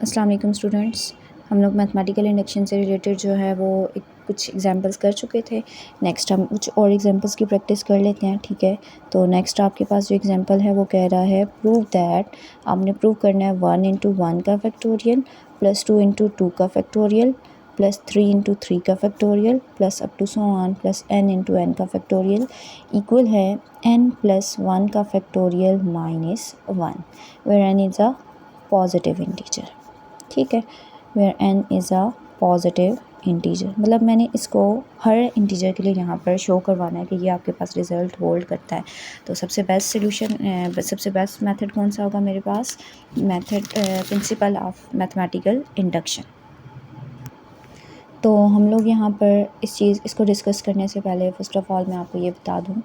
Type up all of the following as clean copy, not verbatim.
अस्सलाम वालेकुम स्टूडेंट्स। हम लोग मैथमेटिकल इंडक्शन से रिलेटेड जो है वो कुछ एग्जांपल्स कर चुके थे। नेक्स्ट हम कुछ और एग्जांपल्स की प्रैक्टिस कर लेते हैं, ठीक है। तो नेक्स्ट आपके पास जो एग्जांपल है वो कह रहा है प्रूव दैट, आपने प्रूव करना है 1 इंटू 1 का फैक्टोरियल प्लस 2 इंटू 2 का फैक्टोरियल प्लस 3 इंटू 3 का factorial plus up to so on plus n into n का फैक्टोरियल इक्वल है n प्लस 1 का factorial minus 1 where n is a positive integer, ठीक है। Where n is a positive integer, मतलब मैंने इसको हर integer के लिए यहाँ पर शो करवाना है कि ये आपके पास रिज़ल्ट होल्ड करता है। तो सबसे बेस्ट सोल्यूशन, सबसे बेस्ट मेथड कौन सा होगा मेरे पास? Method principle of mathematical induction. तो हम लोग यहाँ पर इसको डिस्कस करने से पहले फ़र्स्ट ऑफ़ ऑल मैं आपको ये बता दूँ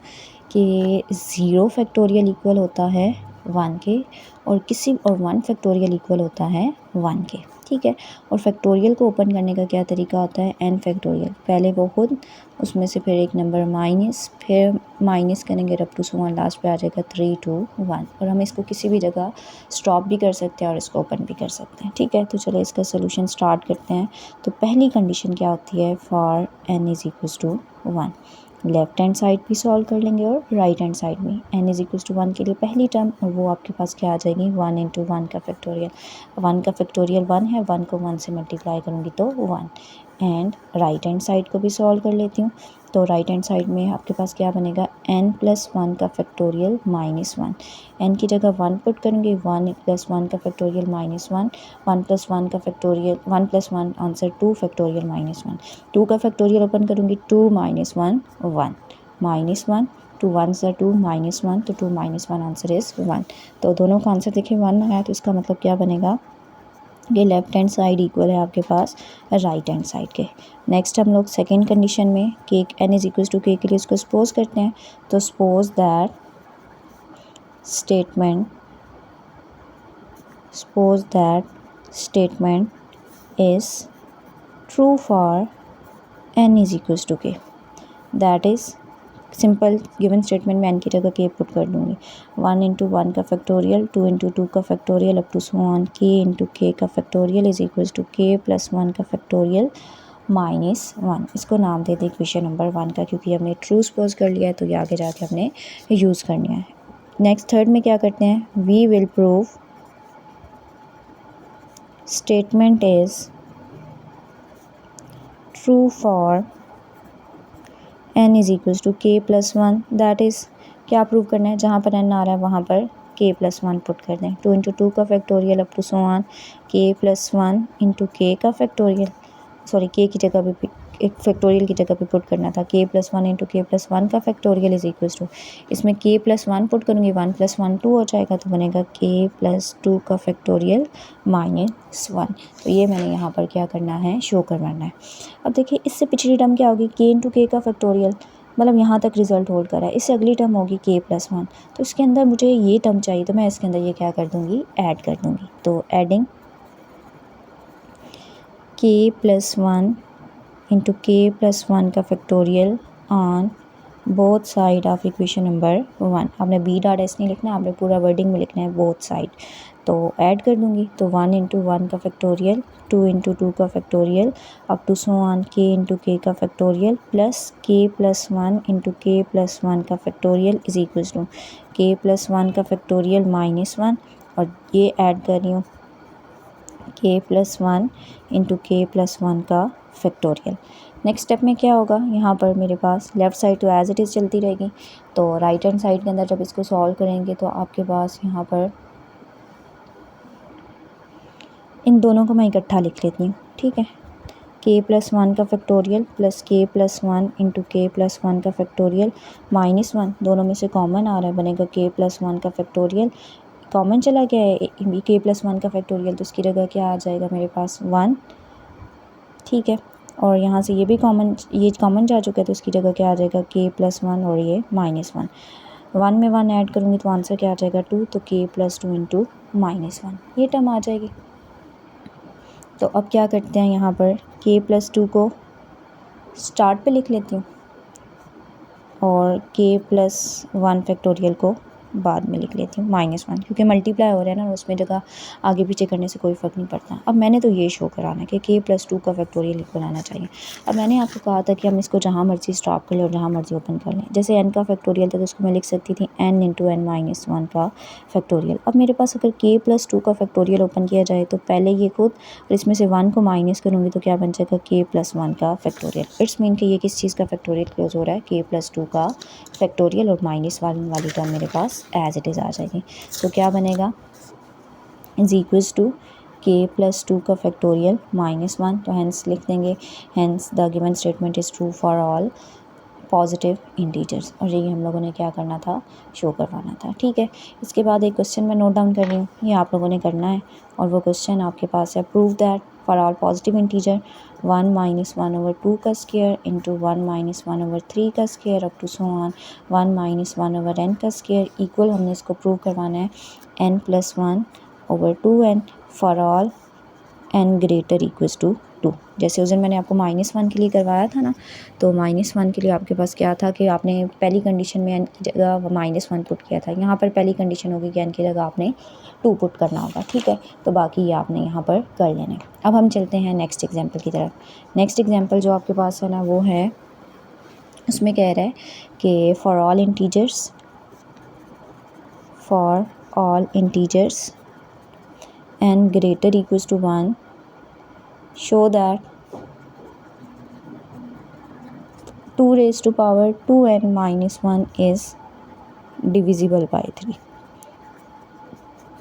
कि 0 फैक्टोरियल इक्वल होता है 1 के, और 1 फैक्टोरियल इक्वल होता है 1 के, ठीक है। और फैक्टोरियल को ओपन करने का क्या तरीका होता है? n फैक्टोरियल, पहले वो खुद, उसमें से फिर एक नंबर माइनस, फिर माइनस करेंगे up to so on, last पे आ जाएगा 3 2 1। और हम इसको किसी भी जगह स्टॉप भी कर सकते हैं और इसको ओपन भी कर सकते हैं, ठीक है। तो चलो इसका सोल्यूशन स्टार्ट करते हैं। तो पहली कंडीशन क्या होती है? For n is equals to 1। Left hand side भी सॉल्व कर लेंगे और राइट हैंड साइड में। n इज़ इक्वल्स टू 1 के लिए पहली टर्म, और वो आपके पास क्या आ जाएगी? 1 इंटू 1 का फैक्टोरियल। 1 का फैक्टोरियल 1 है, 1 को 1 से मल्टीप्लाई करूँगी तो 1। एंड राइट हैंड साइड को भी सॉल्व कर लेती हूँ। तो राइट हैंड साइड में आपके पास क्या बनेगा? n प्लस 1 का फैक्टोरियल माइनस 1। n की जगह 1 पुट करूँगी, 1 प्लस 1 का फैक्टोरियल माइनस 1, 1 प्लस 1 का factorial, 1 plus 1 answer 2 factorial minus 1। 2 का फैक्टोरियल ओपन करूँगी, 2 माइनस 1 1 माइनस 1, 2 1 सा 2 माइनस 1, तो 2 माइनस 1 आंसर इज़ 1। तो दोनों का आंसर देखिए 1 आया, तो इसका मतलब क्या बनेगा? ये लेफ्ट हैंड साइड इक्वल है आपके पास राइट हैंड साइड के। नेक्स्ट हम लोग सेकेंड कंडीशन में कि n is equal to k के लिए इसको सपोज करते हैं। तो suppose that statement is true for n is equal to k। That is simple given statement में n की जगह k पुट कर दूँगी। 1 इंटू 1 का फैक्टोरियल, 2 इंटू 2 का factorial, up to so on k into k का factorial is equals to k plus 1 का factorial minus 1। इसको नाम दे दें इक्वेशन नंबर 1 का, क्योंकि हमने ट्रू सपोज कर लिया है तो ये आगे जाके हमने यूज़ करना है। नेक्स्ट थर्ड में क्या करते हैं? We will prove statement is true for n is equals to k plus 1। That is क्या प्रूव करना है? जहाँ पर n आ रहा है वहाँ पर k प्लस 1 पुट कर दें। 2 इंटू 2 का factorial up to so on k plus 1 into k का फैक्टोरियल, सॉरी k की जगह पे एक फैक्टोरियल की जगह पे पुट करना था। k plus 1 into k plus 1 का फैक्टोरियल इज इक्वल्स टू, इसमें k प्लस 1 पुट करूँगी, 1 प्लस 1 2 हो जाएगा, तो बनेगा k प्लस 2 का फैक्टोरियल माइनस 1। तो ये मैंने यहाँ पर क्या करना है? शो करवाना है। अब देखिए इससे पिछली टर्म क्या होगी? k इंटू k का फैक्टोरियल, मतलब यहाँ तक रिजल्ट होल्ड करा है। इससे अगली टर्म होगी k प्लस 1, तो इसके अंदर मुझे ये टर्म चाहिए, तो मैं इसके अंदर ये क्या कर दूँगी? ऐड कर दूँगी। तो adding k plus 1 into k plus 1 का factorial on both side of equation number 1। आपने बी डॉट एस नहीं लिखना, आपने पूरा वर्डिंग में लिखना है बोथ साइड। तो ऐड कर दूँगी, तो 1 इंटू 1 का फैक्टोरियल, 2 इंटू 2 का factorial, up to so on k into k का factorial plus k plus 1 into k plus 1 का factorial is equals to k plus 1 का फैक्टोरियल माइनस 1, और ये ऐड कर रही हूँ k plus 1 into k plus 1 का फैक्टोरियल। नेक्स्ट स्टेप में क्या होगा? यहाँ पर मेरे पास लेफ़्ट साइड तो एज इट इज़ चलती रहेगी, तो राइट हैंड साइड के अंदर जब इसको सॉल्व करेंगे तो आपके पास यहाँ पर इन दोनों को मैं इकट्ठा लिख लेती हूँ, ठीक है। k प्लस 1 का factorial plus k plus 1 into k plus 1 का फैक्टोरियल माइनस 1, दोनों में से कॉमन आ रहा है, बनेगा k प्लस 1 का फैक्टोरियल। कॉमन चला गया है k प्लस 1 का फैक्टोरियल, तो इसकी जगह क्या आ जाएगा मेरे पास? 1, ठीक है। और यहाँ से ये भी कॉमन जा चुका है, तो इसकी जगह क्या आ जाएगा? k प्लस 1 और ये माइनस 1। 1 में 1 ऐड करूँगी तो आंसर क्या आ जाएगा? 2, तो k प्लस 2 इंटू माइनस 1, ये टर्म आ जाएगी। तो अब क्या करते हैं? यहाँ पर k प्लस 2 को स्टार्ट पे लिख लेती हूँ और k प्लस 1 फैक्टोरियल को बाद में लिख लेती हूँ -1, क्योंकि मल्टीप्लाई हो रहा है ना, उसमें जगह आगे पीछे करने से कोई फ़र्क नहीं पड़ता। अब मैंने तो ये शो कराना है कि k+2 का फैक्टोरियल इक्वल आना चाहिए। अब मैंने आपको कहा था कि हम इसको जहाँ मर्ज़ी स्टॉप कर लें और जहाँ मर्ज़ी ओपन कर लें। जैसे n का फैक्टोरियल था तो उसको मैं लिख सकती थी n × n-1 का फैक्टोरियल। अब मेरे पास अगर k+2 का फैक्टोरियल ओपन किया जाए तो पहले ये खुद, और इसमें से 1 को माइनस करूँगी तो क्या बन जाएगा k+1 का फैक्टोरियल। इट्स मीन कि ये किस चीज़ का फैक्टोरियल क्लोज हो रहा है, k+2 का फैक्टोरियल, और माइनस वाली टर्म मेरे पास एज इट इज़ आ जाएगी। तो क्या बनेगा, इज इक्वल्स टू k+2 का फैक्टोरियल -1, तो हैंस लिख देंगे hence the given statement is true for all positive integers. और यही हम लोगों ने क्या करना था, शो करवाना था। ठीक है, इसके बाद एक क्वेश्चन मैं नोट डाउन कर रही हूँ, ये आप लोगों ने करना है, और वो क्वेश्चन आपके पास है, prove that for all positive integer 1 - 1/2 का स्क्वायर इंटू 1 - 1/3 का square up to so on 1 - 1/n का स्क्वायर इक्वल, हमने इसको प्रूव करवाना है n+1/2n for all n greater equals to 2। जैसे उस दिन मैंने आपको -1 के लिए करवाया था ना, तो -1 के लिए आपके पास क्या था कि आपने पहली कंडीशन में n की जगह -1 पुट किया था। यहाँ पर पहली कंडीशन होगी कि n की जगह आपने 2 पुट करना होगा। ठीक है, तो बाकी ये आपने यहाँ पर कर लेना है। अब हम चलते हैं नेक्स्ट एग्जाम्पल की तरफ। नेक्स्ट एग्जाम्पल जो आपके पास है ना, वो है, उसमें कह रहा है कि for all integers n greater equals to 1 show that 2 raised to power 2n - 1 is divisible by 3।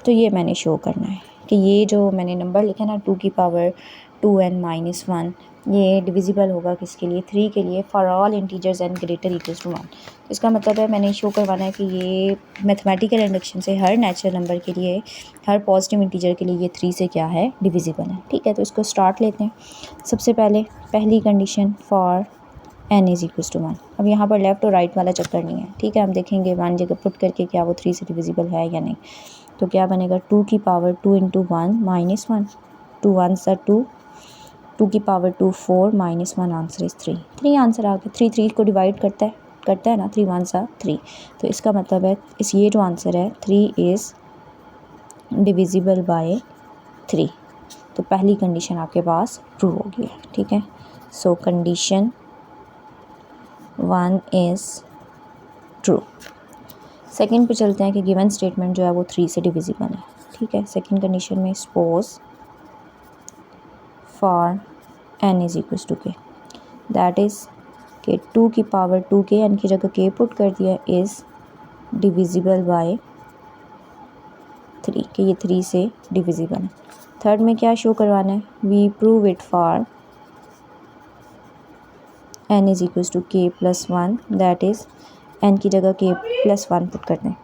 तो ये मैंने शो करना है कि ये जो मैंने नंबर लिखा ना 2 की पावर 2n - 1, ये डिविजिबल होगा किसके लिए, 3 के लिए, for all integers n greater equals to 1। तो इसका मतलब है मैंने शो करवाना है कि ये मैथमेटिकल इंडक्शन से हर नेचुरल नंबर के लिए, हर पॉजिटिव इंटीजर के लिए ये 3 से क्या है, डिविजिबल है। ठीक है, तो इसको स्टार्ट लेते हैं। सबसे पहले पहली condition for n is equals to 1। अब यहाँ पर लेफ़्ट और राइट वाला चक्कर नहीं है। ठीक है, हम देखेंगे 1 जगह पुट करके क्या वो 3 से डिविजिबल है या नहीं। तो क्या बनेगा, 2 की पावर 2 × 1 - 1, 2 1s are 2, 2 की पावर 2 4 - 1 आंसर इज़ 3 आंसर आ गया। 3 को डिवाइड करता है ना, 3 1s are 3। तो इसका मतलब है ये जो आंसर है 3 इज़ डिविजिबल बाय 3। तो पहली कंडीशन आपके पास प्रूव हो गई है। ठीक है, सो कंडीशन 1 इज़ ट्रू। सेकंड पे चलते हैं कि गिवन स्टेटमेंट जो है वो 3 से डिविजिबल है। ठीक है, सेकंड कंडीशन में suppose for n is equals to k, that is कि 2 की पावर 2 k, n की जगह k पुट कर दिया, इज़ डिविजिबल बाय 3, कि ये 3 से डिविजिबल है। थर्ड में क्या शो करवाना है, we prove it for n is equals to k+1, that is n की जगह k+1 पुट कर दें,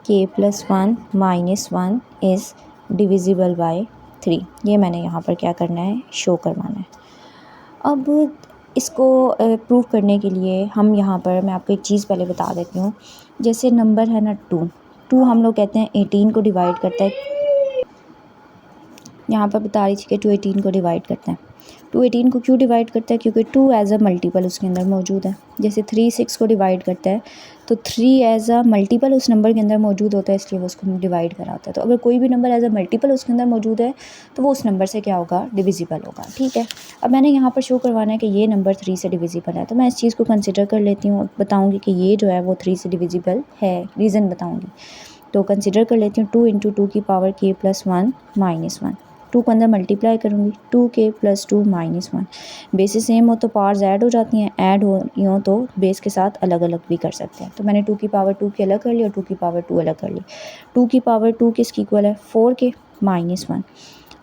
k+1 - 1 इज़ डिविजिबल बाय 3। ये मैंने यहाँ पर क्या करना है, शो करवाना है। अब इसको प्रूव करने के लिए हम यहाँ पर, मैं आपको एक चीज़ पहले बता देती हूँ। जैसे नंबर है ना 2 हम लोग कहते हैं 18 को डिवाइड करता है। यहाँ पर बता रही थी कि 2 18 को डिवाइड करता है। 2 18 को क्यों डिवाइड करता है, क्योंकि 2 एज अ मल्टीपल उसके अंदर मौजूद है। जैसे 3 6 को डिवाइड करता है तो 3 एज अ मल्टीपल उस नंबर के अंदर मौजूद होता है, इसलिए वो उसको डिवाइड कराता है। तो अगर कोई भी नंबर एज अ मल्टीपल उसके अंदर मौजूद है तो वो उस नंबर से क्या होगा, डिविजिबल होगा। ठीक है, अब मैंने यहाँ पर शो करवाना है कि ये नंबर 3 से डिविजिबल है, तो मैं इस चीज़ को कंसिडर कर लेती हूँ और बताऊँगी कि ये जो है वो 3 से डिविजिबल है, रीज़न बताऊँगी। तो कंसिडर कर लेती हूँ 2 × 2 की पावर k+1 - 1, 2 को अंदर मल्टीप्लाई करूँगी, 2k+2 - 1। बेसिस सेम हो तो पावर्स ऐड हो जाती हैं, ऐड हो तो बेस के साथ अलग अलग भी कर सकते हैं। तो मैंने 2 की पावर 2 की अलग कर ली और 2 की पावर 2 अलग कर ली। 2 की पावर 2 किसकी इक्वल है, 4k - 1।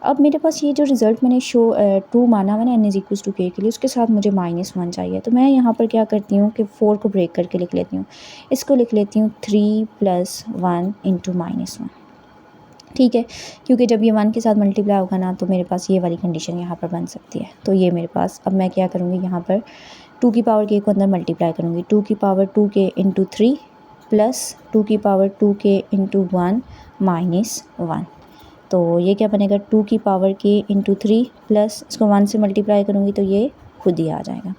अब मेरे पास ये जो रिज़ल्ट मैंने शो ट्रू माना हुआ है n is equals to k के लिए, उसके साथ मुझे -1 चाहिए। तो मैं यहाँ पर क्या करती हूँ कि 4 को ब्रेक करके लिख लेती हूँ। इसको लिख लेती हूँ 3 + 1 × -1। ठीक है, क्योंकि जब ये 1 के साथ मल्टीप्लाई होगा ना तो मेरे पास ये वाली कंडीशन यहाँ पर बन सकती है। तो ये मेरे पास, अब मैं क्या करूँगी, यहाँ पर 2 की पावर k को अंदर मल्टीप्लाई करूँगी, 2 की पावर 2k × 3 प्लस 2 की पावर 2k × 1 - 1। तो ये क्या बनेगा, 2 की पावर k × 3 प्लस इसको 1 से मल्टीप्लाई करूँगी तो ये खुद ही आ जाएगा।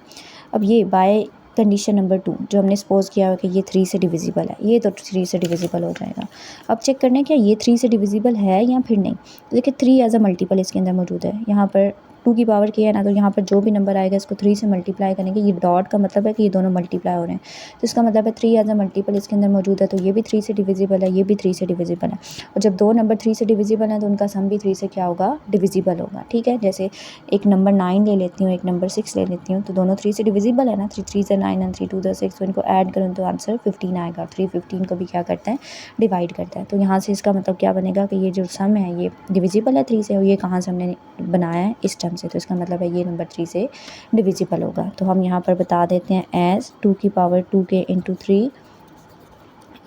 अब ये बाय कंडीशन नंबर 2 जो हमने सपोज़ किया है कि ये 3 से डिविजिबल है, ये तो 3 से डिविजिबल हो जाएगा। अब चेक करना है क्या ये 3 से डिविजिबल है या फिर नहीं। तो देखिए 3 एज अ मल्टीपल इसके अंदर मौजूद है, यहाँ पर 2 की पावर की है ना, तो यहाँ पर जो भी नंबर आएगा इसको 3 से मल्टीप्लाई करेंगे। ये डॉट का मतलब है कि ये दोनों मल्टीप्लाई हो रहे हैं, तो इसका मतलब है 3 एज अ मल्टीपल इसके अंदर मौजूद है, तो ये भी 3 से डिविजिबल है, ये भी 3 से डिविजिबल है। और जब दो नंबर 3 से डिविजिबल हैं तो उनका सम भी 3 से क्या होगा, डिविजिबल होगा। ठीक है, जैसे एक नंबर 9 ले लेती हूँ, एक नंबर 6 ले लेती हूँ, तो दोनों 3 से डिविजिबल है ना, 3 से 9 एंड 3 2 6, तो इनको ऐड करूँ तो आंसर 15 आएगा। 3 15 को भी क्या करता है, डिवाइड करता है। तो यहाँ से इसका मतलब क्या बनेगा कि ये जो सम है ये डिविजिबल है 3 से, और ये कहाँ से हमने बनाया है, इस टर्म से, तो इसका मतलब है ये नंबर 3 से डिविजिबल होगा। तो हम यहाँ पर बता देते हैं एज 2 की power 2k into 3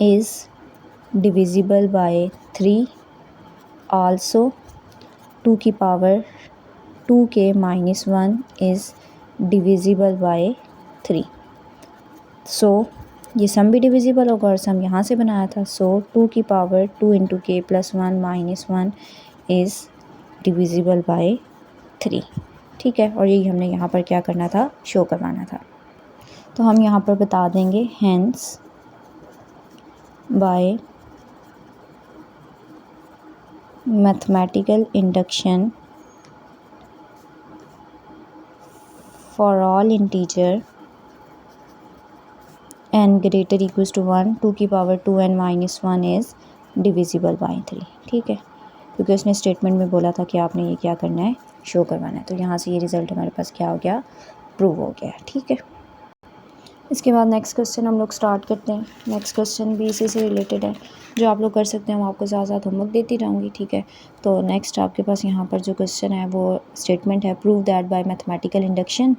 is divisible by 3, also 2 की power 2k minus 1 is divisible by 3। सो ये सम भी डिविजिबल होगा और सम यहाँ से बनाया था, सो 2 की power 2 into k plus 1 minus 1 is divisible by 3। ठीक है, और यही हमने यहाँ पर क्या करना था, शो करवाना था। तो हम यहाँ पर बता देंगे hence by mathematical induction for all integer n greater equals to 1, 2 की power 2n minus 1 is divisible by 3। ठीक है, क्योंकि उसने स्टेटमेंट में बोला था कि आपने ये क्या करना है, शो करवाना है। तो यहाँ से ये रिज़ल्ट हमारे पास क्या हो गया, प्रूव हो गया। ठीक है, इसके बाद नेक्स्ट क्वेश्चन हम लोग स्टार्ट करते हैं। नेक्स्ट क्वेश्चन भी इसी से रिलेटेड है, जो आप लोग कर सकते हैं, मैं आपको साथ साथ होमवर्क देती रहूँगी। ठीक है, तो नेक्स्ट आपके पास यहाँ पर जो क्वेश्चन है वो स्टेटमेंट है, prove that by mathematical induction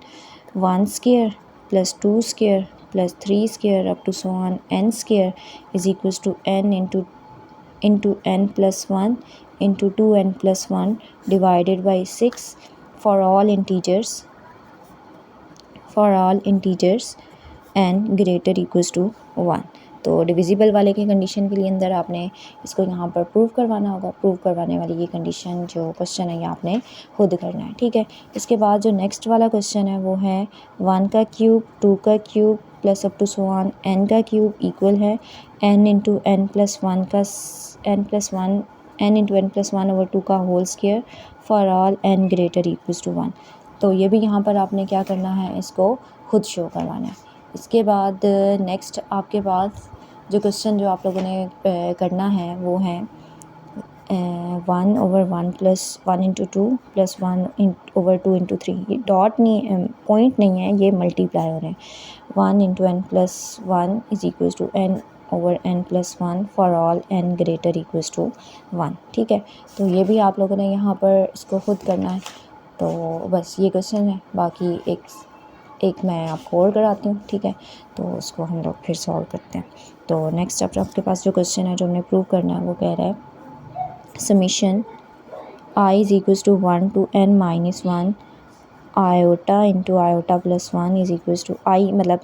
1 square plus 2 square plus 3 square up to so on n square is equals to n into n plus 1 into 2n plus 1 divided by 6 for all integers n greater equals to 1। तो divisible वाले की condition के लिए अंदर आपने इसको यहाँ पर प्रूव करवाना होगा। प्रूव करवाने वाली ये कंडीशन जो क्वेश्चन है ये आपने खुद करना है। ठीक है, इसके बाद जो नेक्स्ट वाला क्वेश्चन है वो है 1 का क्यूब 2 का cube plus up to so on n का क्यूब इक्वल है n इंटू n प्लस 1 का n into n plus 1 over 2 का whole square for all n greater equals to 1। तो ये भी यहाँ पर आपने क्या करना है, इसको खुद शो करवाना है। इसके बाद नेक्स्ट आपके पास जो क्वेश्चन जो आप लोगों ने करना है वो है 1 over 1 plus 1 into 2 plus 1 over 2 into 3। ये डॉट नहीं, पॉइंट नहीं है, ये मल्टीप्लाई हो रहे हैं। 1 into n plus 1 is equals to n over n plus 1 for all n greater equals to 1। ठीक है, तो ये भी आप लोगों ने यहाँ पर इसको खुद करना है। तो बस ये क्वेश्चन है, बाकी एक मैं आपको और कराती हूँ। ठीक है, तो उसको हम लोग फिर सॉल्व करते हैं। तो नेक्स्ट अब आपके पास जो क्वेश्चन है जो हमने प्रूव करना है वो कह रहा है summation i is equals to 1 to n minus 1 iota into iota plus 1 is equals to i, मतलब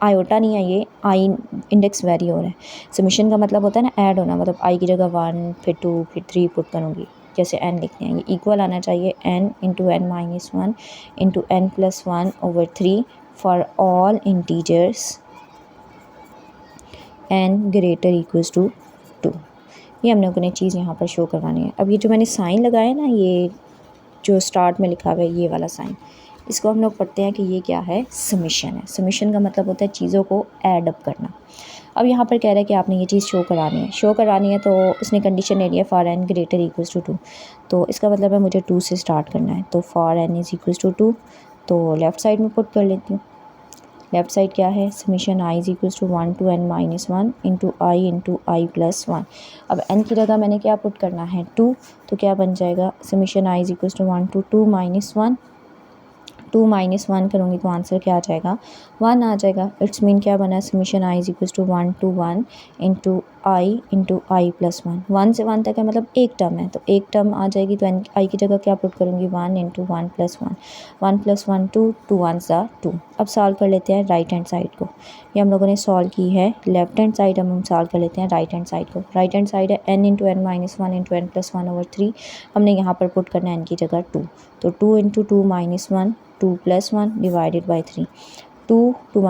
आयोटा नहीं है, ये आई इंडेक्स वेरी हो रहा है। समीशन का मतलब होता है ना ऐड होना, मतलब आई की जगह 1 फिर 2 फिर 3 पुट करूँगी, जैसे n लिखते हैं, ये इक्वल आना चाहिए n into n minus 1 into n plus 1 over 3 for all integers n greater equals to 2। ये हमने अपनी चीज़ यहाँ पर शो करवानी है। अब ये जो मैंने साइन लगाया ना, ये जो स्टार्ट में लिखा हुआ है ये वाला साइन, इसको हम लोग पढ़ते हैं कि ये क्या है, समीशन है। समीशन का मतलब होता है चीज़ों को ऐड अप करना। अब यहाँ पर कह रहा है कि आपने ये चीज़ शो करानी है, तो उसने कंडीशन ले लिया for n greater equals to 2। तो इसका मतलब है मुझे 2 से स्टार्ट करना है, तो for n is equals to 2, तो लेफ़्ट साइड में पुट कर लेती हूँ। लेफ़्ट साइड क्या है, summation i is equals to 1 to n minus 1 into I plus 1। अब n की जगह मैंने क्या पुट करना है, 2, तो क्या बन जाएगा, summation i is equals to 1 to 2 minus 1, 2 minus 1 करूँगी तो आंसर क्या आ जाएगा, 1 आ जाएगा। इट्स मीन क्या बना, summation i is equals to 1 to 1 into I plus 1। 1 से 1 तक है, मतलब एक टर्म है, तो एक टर्म आ जाएगी, तो आई की जगह क्या पुट करूँगी, 1 इंटू 1 प्लस 1, 1 प्लस 1 2, 2 1 ज़ा 2। अब सॉल्व कर लेते हैं राइट हैंड साइड को। ये हम लोगों ने सॉल्व की है लेफ्ट हैंड साइड, हम सॉल्व कर लेते हैं राइट हैंड साइड को। राइट हैंड साइड है n into n minus 1 into n plus 1 over 3। हमने यहाँ पर पुट करना है n की जगह 2, तो 2 into 2 minus 1 2 plus 1 divided by 3। Two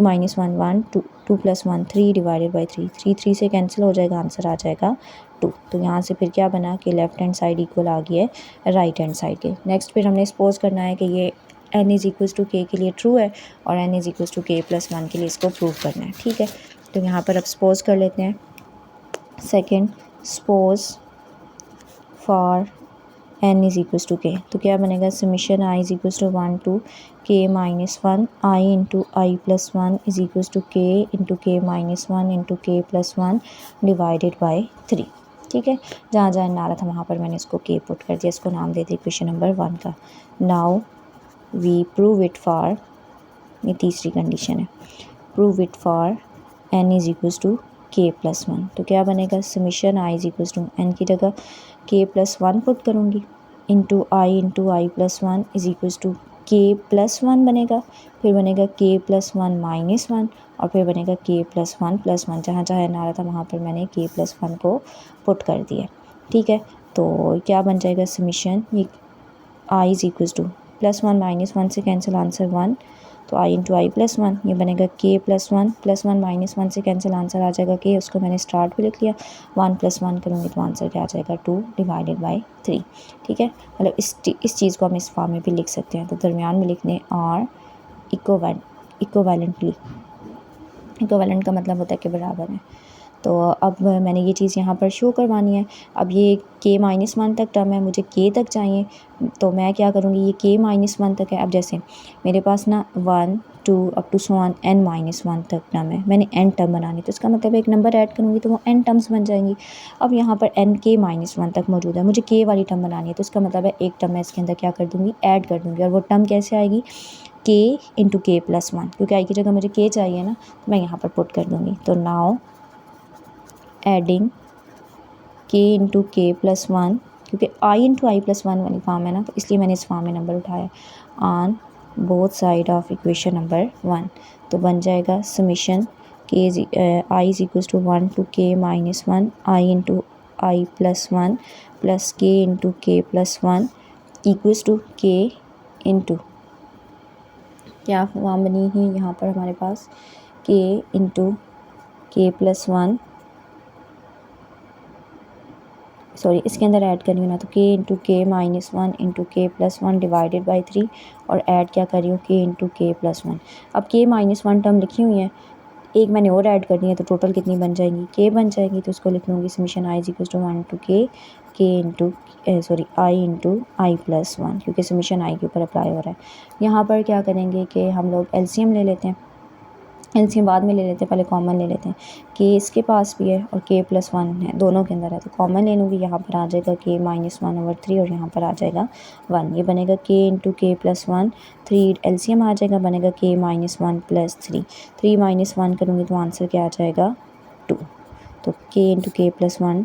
minus 1 1, 2 plus 1 3 divided by 3, 3 से कैंसिल हो जाएगा, आंसर आ जाएगा 2। तो यहाँ से फिर क्या बना कि लेफ्ट हैंड साइड इक्वल आ गई है राइट हैंड साइड के। नेक्स्ट फिर हमने सपोज करना है कि ये n is equals to k के लिए ट्रू है और n is equals to k plus 1 के लिए इसको प्रूव करना है। ठीक है, तो यहाँ पर अब सपोज कर लेते हैं। Second, suppose for n is equals to k, तो क्या बनेगा, summation i is equals to 1 to k minus 1 i into I plus 1 is equals to k into k minus 1 into k plus 1 divided by 3। ठीक है, जहाँ जहाँ ना रहा था वहाँ पर मैंने इसको k पुट कर दिया, इसको नाम दे दिया क्वेश्चन नंबर 1 का। Now we prove it for, ये तीसरी कंडीशन है, prove it for n is equals to k plus 1, तो क्या बनेगा, summation i is equals to n की जगह k प्लस 1 पुट करूँगी into I plus 1 is equals to k plus 1 बनेगा, फिर बनेगा k प्लस 1 माइनस 1 और फिर बनेगा k प्लस 1 प्लस 1, जहाँ जहाँ ना रहा था वहाँ पर मैंने k प्लस 1 को पुट कर दिया। ठीक है, तो क्या बन जाएगा, समीशन ये i is equals two plus 1 minus 1 से कैंसिल, आंसर 1, तो i इंटू आई प्लस 1, ये बनेगा k प्लस 1 माइनस 1 से कैंसिल, आंसर आ जाएगा k, उसको मैंने स्टार्ट भी लिख लिया, 1 प्लस 1 करूँगी तो आंसर क्या आ जाएगा 2 डिवाइडेड बाई 3। ठीक है, मतलब इस चीज़ को हम इस फॉर्म में भी लिख सकते हैं, तो दरमियान में लिखने और इक्विवेलेंटली, इक्विवेलेंट का मतलब होता है कि बराबर है। तो अब मैंने ये चीज़ यहाँ पर शो करवानी है। अब ये k माइनस 1 तक टर्म है, मुझे k तक चाहिए, तो मैं क्या करूँगी, ये k माइनस 1 तक है। अब जैसे मेरे पास ना 1 2 up to so on n minus 1 तक टर्म है, मैंने n टर्म बनानी, तो इसका मतलब एक नंबर ऐड करूँगी तो वो n टर्म्स बन जाएंगी। अब यहाँ पर n k माइनस 1 तक मौजूद है, मुझे k वाली टर्म बनानी है, तो इसका मतलब है एक टर्म मैं इसके अंदर क्या कर दूँगी, ऐड कर दूँगी, और वो टर्म कैसे आएगी, k इंटू k प्लस 1, क्योंकि आई की जगह मुझे k चाहिए ना, तो मैं यहाँ पर पुट कर दूँगी। तो now adding k into k plus 1, क्योंकि i इंटू आई प्लस 1 वाली फॉर्म है ना, तो इसलिए मैंने इस फॉर्म में नंबर उठाया on both side of equation number 1। तो बन जाएगा summation k i is equals to 1 to k minus 1 i into I plus 1 plus k into k plus 1 equals to k into, क्या फॉर्म बनी है यहाँ पर हमारे पास, k into k plus 1, sorry इसके अंदर ऐड कर रही हूँ ना, तो k into k minus 1 into k plus 1 divided by 3, और ऐड क्या कर रही हूँ, k इंटू के प्लस 1। अब k माइनस 1 टर्म लिखी हुई है, एक मैंने और ऐड करनी है, तो टोटल कितनी बन जाएगी, k बन जाएगी, तो इसको लिख लूँगी summation i is equal to 1 to k into I into I plus 1, क्योंकि समीशन i के ऊपर अप्लाई हो रहा है। यहाँ पर क्या करेंगे कि हम लोग एलसीएम ले लेते हैं, एलसीएम बाद में ले लेते हैं, पहले कॉमन ले लेते हैं। k इसके पास भी है और k प्लस 1 है, दोनों के अंदर है, तो कॉमन ले लूँगी, यहाँ पर आ जाएगा k माइनस 1 ओवर 3 और यहाँ पर आ जाएगा 1, ये बनेगा k into k plus 1, 3 LCM आ जाएगा, बनेगा k माइनस 1 प्लस 3 माइनस 1 करूँगी तो आंसर क्या आ जाएगा 2, तो k into k plus 1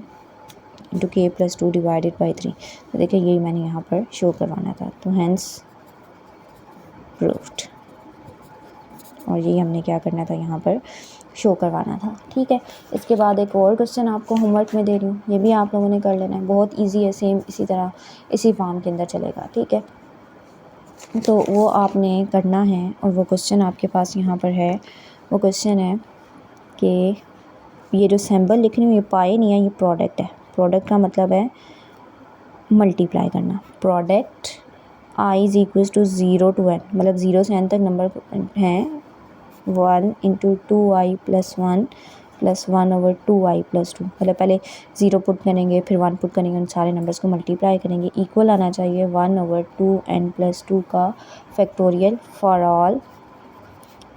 into k plus 2 divided by 3। तो देखिए यही मैंने यहाँ पर शो करवाना था, तो हैंस प्रूव्ड, और यही हमने क्या करना था, यहाँ पर शो करवाना था। ठीक है, इसके बाद एक और क्वेश्चन आपको होमवर्क में दे रही हूँ, ये भी आप लोगों ने कर लेना है, बहुत इजी है, सेम इसी तरह इसी फॉर्म के अंदर चलेगा। ठीक है, तो वो आपने करना है, और वो क्वेश्चन आपके पास यहाँ पर है। वो क्वेश्चन है कि ये जो सिंबल लिख रही हूँ ये पाई नहीं है, ये प्रोडक्ट है। प्रोडक्ट का मतलब है मल्टीप्लाई करना। Product I is equals to 0 to n, मतलब 0 से n तक नंबर हैं, 1 into 2i plus 1 plus 1 over 2i plus 2, मतलब पहले 0 पुट करेंगे, फिर 1 पुट करेंगे, उन सारे नंबर्स को मल्टीप्लाई करेंगे, इक्वल आना चाहिए 1 ओवर 2n प्लस 2 का factorial for all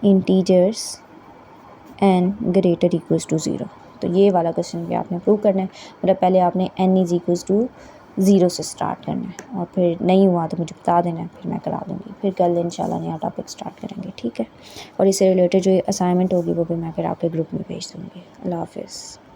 integers n greater equals to 0। तो ये वाला क्वेश्चन भी आपने प्रूव करना है, मतलब पहले आपने n इज इक्वल्स टू 0 से स्टार्ट करना है, और फिर नहीं हुआ तो मुझे बता देना है, फिर मैं करा दूँगी, फिर कल इंशाल्लाह नया टॉपिक स्टार्ट करेंगे। ठीक है, और इससे रिलेटेड जो असाइनमेंट होगी वो भी मैं फिर आपके ग्रुप में भेज दूँगी। अल्लाह हाफ़िज़।